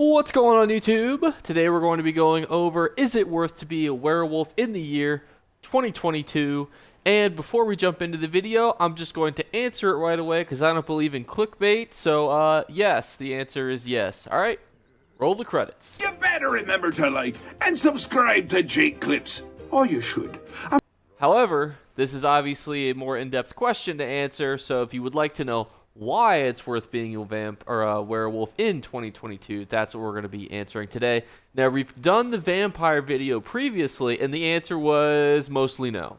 What's going on YouTube? Today we're going to be going over is it worth to be a werewolf in the year 2022? And before we jump into the video, I'm just going to answer it right away because I don't believe in clickbait. So yes, the answer is yes. Alright, roll the credits. You better remember to like and subscribe to Jake Clips. Or you should. However, this is obviously a more in-depth question to answer, so if you would like to know why it's worth being a vamp or a werewolf in 2022, that's what we're going to be answering today. Now, we've done the vampire video previously, and the answer was mostly no.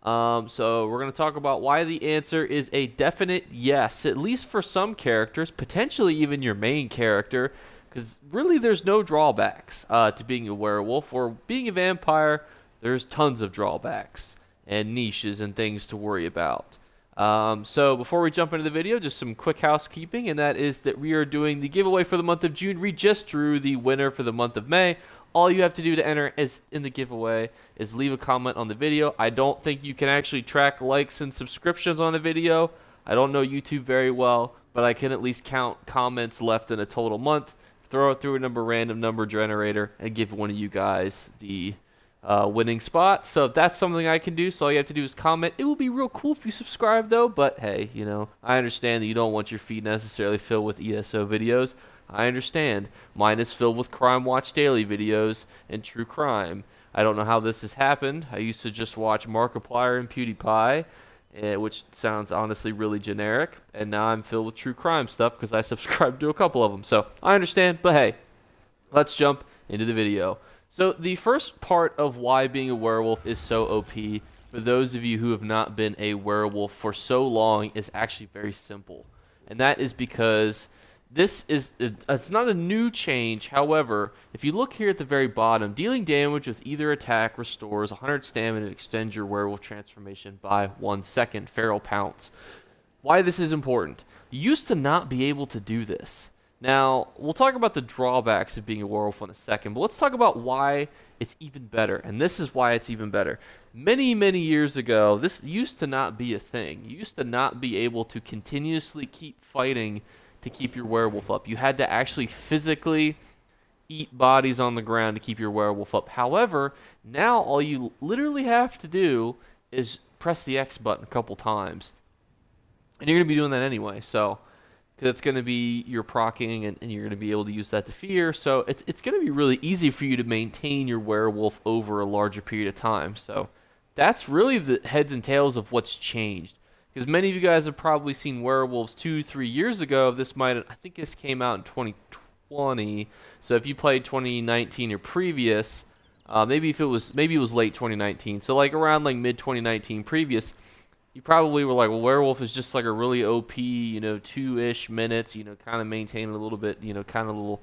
So we're going to talk about why the answer is a definite yes, at least for some characters, potentially even your main character, because really there's no drawbacks to being a werewolf or being a vampire. There's tons of drawbacks and niches and things to worry about. So before we jump into the video, just some quick housekeeping, and that is that we are doing the giveaway for the month of June. We just drew the winner for the month of May. All you have to do to enter in the giveaway is leave a comment on the video. I don't think you can actually track likes and subscriptions on a video. I don't know YouTube very well, but I can at least count comments left in a total month, throw it through a random number generator, and give one of you guys the winning spot. So that's something I can do. So all you have to do is comment. It will be real cool if you subscribe though, but hey, you know, I understand that you don't want your feed necessarily filled with ESO videos. I understand. Mine is filled with Crime Watch Daily videos and true crime. I don't know how this has happened. I used to just watch Markiplier and PewDiePie, which sounds honestly really generic, and now I'm filled with true crime stuff because I subscribe to a couple of them. So I understand, but hey, let's jump into the video. So the first part of why being a werewolf is so OP, for those of you who have not been a werewolf for so long, is actually very simple. And that is because it's not a new change. However, if you look here at the very bottom, dealing damage with either attack restores 100 stamina and extends your werewolf transformation by 1 second. Feral pounce. Why this is important. You used to not be able to do this. Now, we'll talk about the drawbacks of being a werewolf in a second, but let's talk about why it's even better, and this is why it's even better. Many, many years ago, this used to not be a thing. You used to not be able to continuously keep fighting to keep your werewolf up. You had to actually physically eat bodies on the ground to keep your werewolf up. However, now all you literally have to do is press the X button a couple times, and you're going to be doing that anyway, so because it's going to be your procking, and you're going to be able to use that to fear. So it's going to be really easy for you to maintain your werewolf over a larger period of time. So that's really the heads and tails of what's changed. Because many of you guys have probably seen Werewolves 2-3 years ago. I think this came out in 2020. So if you played 2019 or previous, maybe it was late 2019. So like around like mid 2019 previous, you probably were like, well, Werewolf is just like a really OP, 2-ish minutes, kind of maintain a little bit, kind of a little,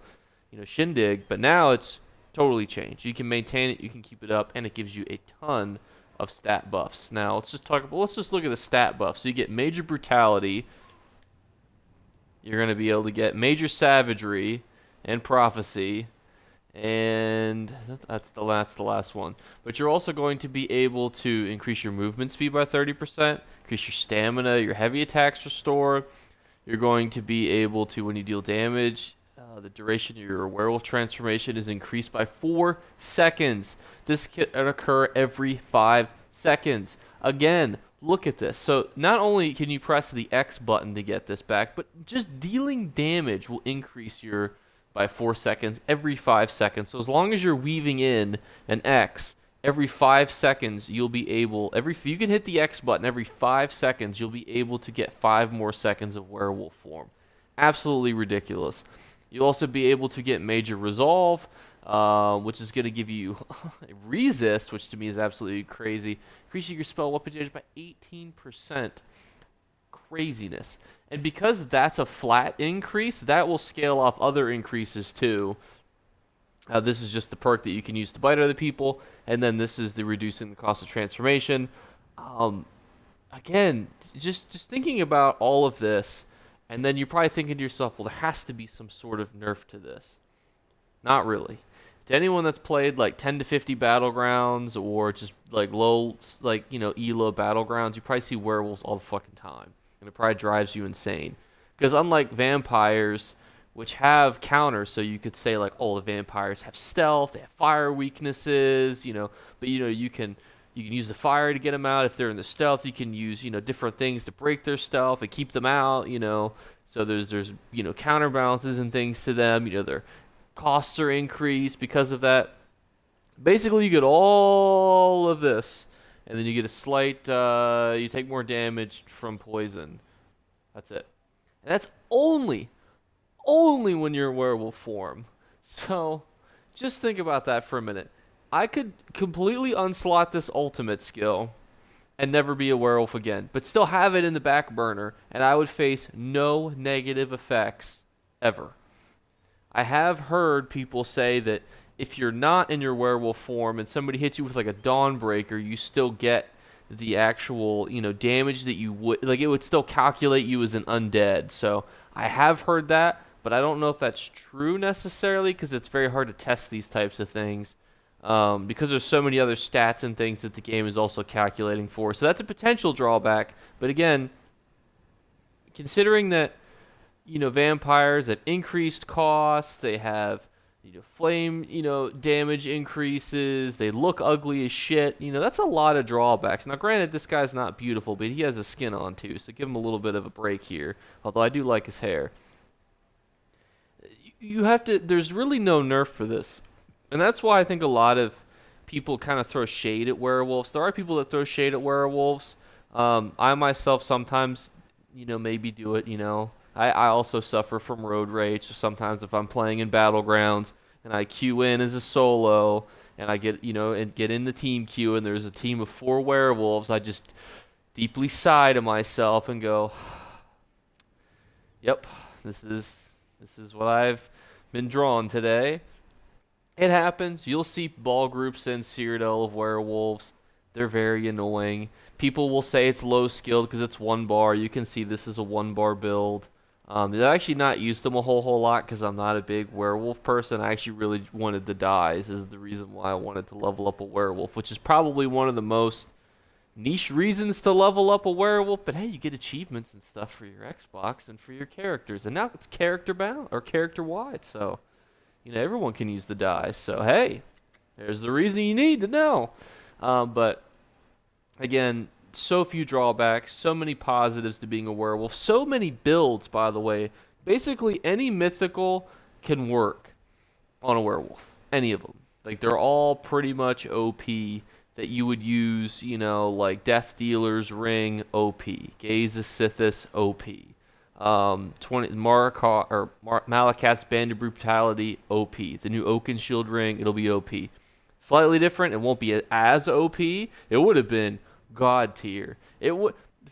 shindig. But now it's totally changed. You can maintain it, you can keep it up, and it gives you a ton of stat buffs. Now, let's just look at the stat buffs. So you get Major Brutality. You're going to be able to get Major Savagery and Prophecy. And that's the last one. But you're also going to be able to increase your movement speed by 30%, increase your stamina, your heavy attacks restore. You're going to be able to, when you deal damage, the duration of your werewolf transformation is increased by 4 seconds. This can occur every 5 seconds. Again, look at this. So not only can you press the X button to get this back, but just dealing damage will increase your by 4 seconds every 5 seconds. So as long as you're weaving in an X every 5 seconds, you'll be able, you can hit the X button every 5 seconds, you'll be able to get 5 more seconds of werewolf form. Absolutely ridiculous. You'll also be able to get Major Resolve, which is going to give you Resist, which to me is absolutely crazy. Increasing your spell weapon damage by 18%. Craziness. And because that's a flat increase, that will scale off other increases too. This is just the perk that you can use to bite other people, and then this is the reducing the cost of transformation. Again, just thinking about all of this, and then you're probably thinking to yourself, well, there has to be some sort of nerf to this. Not really. To anyone that's played like 10 to 50 battlegrounds or just like low, ELO battlegrounds, you probably see werewolves all the fucking time. And it probably drives you insane. Because unlike vampires, which have counters. So you could say like, oh, the vampires have stealth, they have fire weaknesses, but you can use the fire to get them out. If they're in the stealth, you can use different things to break their stealth and keep them out. So there's counterbalances and things to them. Their costs are increased because of that. Basically, you get all of this, and then you get a slight. You take more damage from poison. That's it. And that's only when you're in werewolf form. So just think about that for a minute. I could completely unslot this ultimate skill and never be a werewolf again, but still have it in the back burner, and I would face no negative effects ever. I have heard people say that if you're not in your werewolf form and somebody hits you with like a Dawnbreaker, you still get the actual, damage that you would, like it would still calculate you as an undead. So I have heard that, but I don't know if that's true necessarily because it's very hard to test these types of things because there's so many other stats and things that the game is also calculating for. So that's a potential drawback. But again, considering that, vampires have increased costs, they have flame, damage increases, they look ugly as shit, that's a lot of drawbacks. Now granted, this guy's not beautiful, but he has a skin on too, so give him a little bit of a break here, although I do like his hair. There's really no nerf for this, and that's why I think a lot of people kind of throw shade at werewolves. There are people that throw shade at werewolves. I myself sometimes, maybe do it, I also suffer from road rage. So sometimes if I'm playing in Battlegrounds and I queue in as a solo and I get, and get in the team queue and there's a team of 4 werewolves, I just deeply sigh to myself and go, yep, this is what I've been drawn today. It happens. You'll see ball groups in Cyrodiil of werewolves. They're very annoying. People will say it's low skilled because it's 1 bar. You can see this is a 1 bar build. I've actually not used them a whole lot because I'm not a big werewolf person. I actually really wanted the dyes is the reason why I wanted to level up a werewolf, which is probably one of the most niche reasons to level up a werewolf. But hey, you get achievements and stuff for your Xbox and for your characters, and now it's character bound or character wide. So everyone can use the dyes. So hey, there's the reason you need to know. But again, so few drawbacks, so many positives to being a werewolf, so many builds, by the way. Basically, any mythical can work on a werewolf. Any of them. Like, they're all pretty much OP that you would use, like Death Dealer's Ring, OP. Gaze of Sithis, OP. Malakat's Band of Brutality, OP. The new Oakenshield Ring, it'll be OP. Slightly different, it won't be as OP. It would have been God tier. If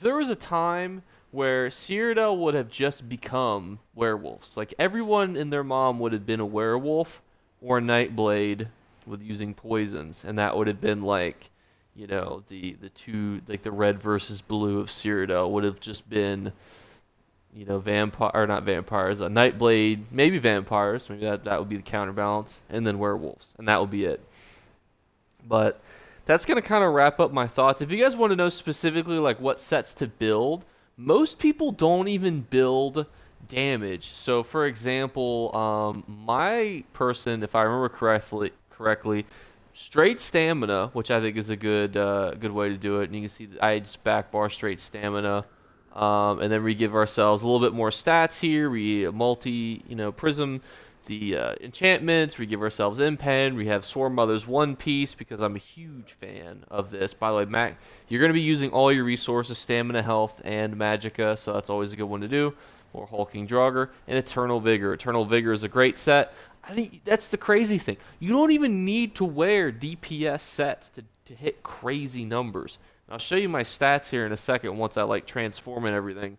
there was a time where Cyrodiil would have just become werewolves, like everyone and their mom would have been a werewolf or a Nightblade with using poisons, and that would have been like, the two, like the red versus blue of Cyrodiil would have just been, vampire or not vampires, a Nightblade, maybe vampires, maybe that would be the counterbalance, and then werewolves, and that would be it. But that's going to kind of wrap up my thoughts. If you guys want to know specifically like what sets to build, most people don't even build damage. So for example, my person, if I remember correctly, straight stamina, which I think is a good way to do it. And you can see that I just back bar straight stamina. And then we give ourselves a little bit more stats here. We prism the enchantments, we give ourselves Impen, we have Swarm Mother's One Piece because I'm a huge fan of this. By the way, Mac, you're going to be using all your resources, stamina, health, and magicka, so that's always a good one to do. Or Hulking Draugr, and Eternal Vigor. Eternal Vigor is a great set. I think that's the crazy thing. You don't even need to wear DPS sets to hit crazy numbers. And I'll show you my stats here in a second once I transform and everything.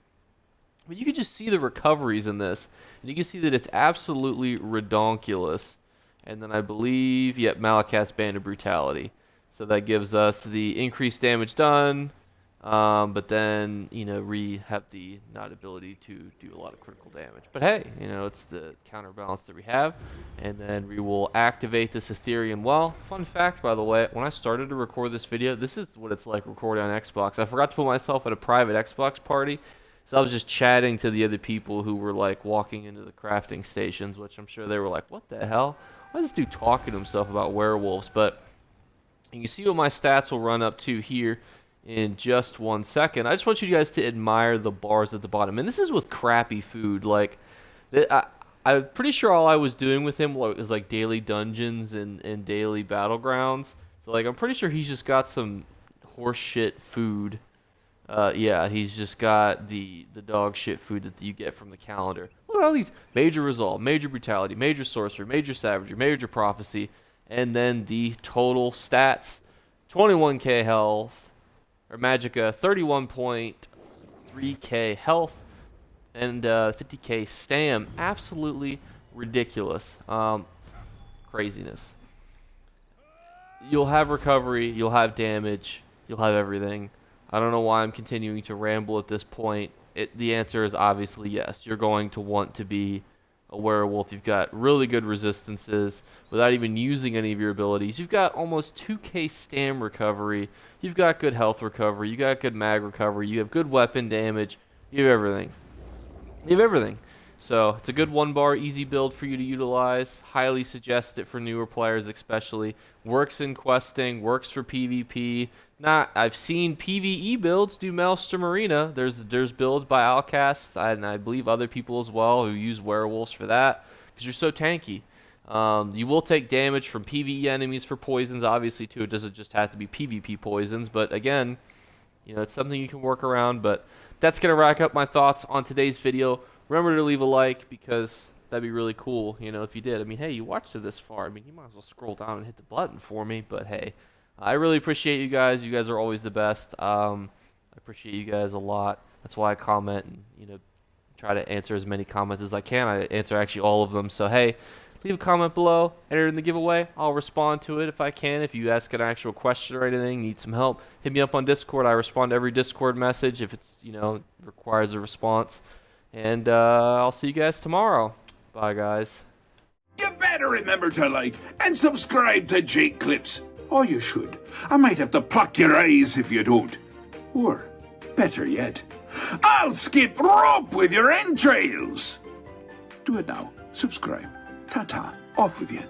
But you can just see the recoveries in this. And you can see that it's absolutely redonkulous. And then I believe, Malakat's Band of Brutality. So that gives us the increased damage done. But then, we have the not ability to do a lot of critical damage. But hey, it's the counterbalance that we have. And then we will activate this Ethereum well. Fun fact, by the way, when I started to record this video, this is what it's like recording on Xbox. I forgot to put myself at a private Xbox party. So I was just chatting to the other people who were like walking into the crafting stations, which I'm sure they were like, what the hell? Why is this dude talking to himself about werewolves? But you can see what my stats will run up to here in just 1 second. I just want you guys to admire the bars at the bottom. And this is with crappy food. Like, I'm pretty sure all I was doing with him was like daily dungeons and daily battlegrounds. So like, I'm pretty sure he's just got some horseshit food. Yeah, he's just got the dog shit food that you get from the calendar. Look at all these: major resolve, major brutality, major sorcery, major savagery, major prophecy, and then the total stats: 21k health, or magicka, 31.3k health, and 50k stam. Absolutely ridiculous. Craziness. You'll have recovery, you'll have damage, you'll have everything. I don't know why I'm continuing to ramble at this point. The answer is obviously yes. You're going to want to be a werewolf. You've got really good resistances without even using any of your abilities. You've got almost 2k stam recovery. You've got good health recovery. You got good mag recovery. You have good weapon damage. You have everything. You have everything. So it's a good 1-bar easy build for you to utilize. Highly suggest it for newer players especially. Works in questing, works for PvP. I've seen PvE builds do Maelstrom Arena. There's builds by Outcasts and I believe other people as well who use werewolves for that because you're so tanky. You will take damage from PvE enemies for poisons, obviously too. It doesn't just have to be PvP poisons, but again, you know, it's something you can work around. But that's gonna rack up my thoughts on today's video. Remember to leave a like because that'd be really cool, you know, if you did. I mean, hey, you watched it this far. I mean, you might as well scroll down and hit the button for me. But hey, I really appreciate you guys. You guys are always the best. I appreciate you guys a lot. That's why I comment and, you know, try to answer as many comments as I can. I answer actually all of them. So hey, leave a comment below, enter in the giveaway. I'll respond to it if I can. If you ask an actual question or anything, need some help, hit me up on Discord. I respond to every Discord message if it's, you know, requires a response. And I'll see you guys tomorrow. Bye, guys. You better remember to like and subscribe to Jake Clips. Or you should. I might have to pluck your eyes if you don't. Or, better yet, I'll skip rope with your entrails. Do it now. Subscribe. Ta-ta. Off with you.